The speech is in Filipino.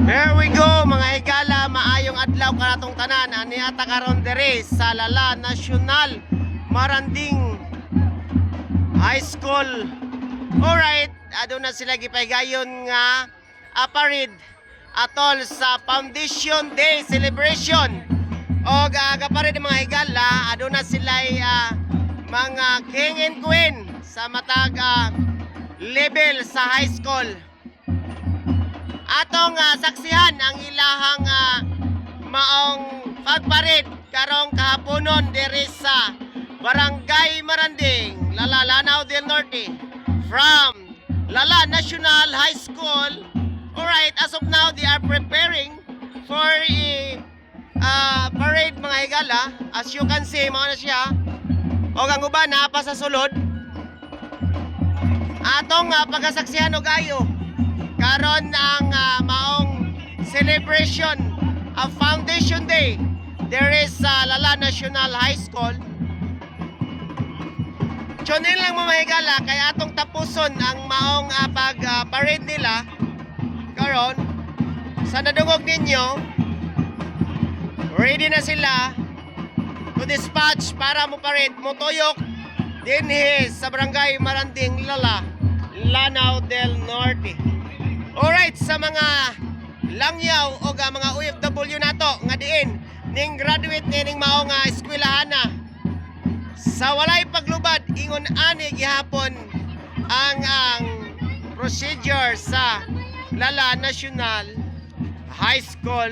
There we go mga higala, maayong adlaw kanatong tanan ani ata karon diri sa Lala National Maranding High School. Alright, aduna sila gipahigayon nga aparid atol sa Foundation Day celebration. Og gaparid mga higala, aduna sila mga king and queen sa matag level sa high school. Atong saksihan ang ilahang maong pagparid karong kahaponon diri sa Barangay Maranding, Lala, Lanao del Norte, from Lala National High School. Alright, as of now they are preparing for a parade mga higala. As you can see, mga na siya. O ang uban na pa sa sulod. Atong pagkasaksihan o gayo karon ang maong celebration of Foundation Day there is Lala National High School. Tunin lang mo mahigala kay atong tapuson ang maong pag-parade nila karon. Sa nadungog ninyo, ready na sila to dispatch para mo parade mo tuyok dinhi sa Barangay Maranding, Lala, Lanao del Norte. Alright, sa mga langyaw o mga OFW nato nga diin ning graduate ning mao nga eskwelahan na sa walay paglubad ingon ani gihapon ang procedure sa Lala National High School.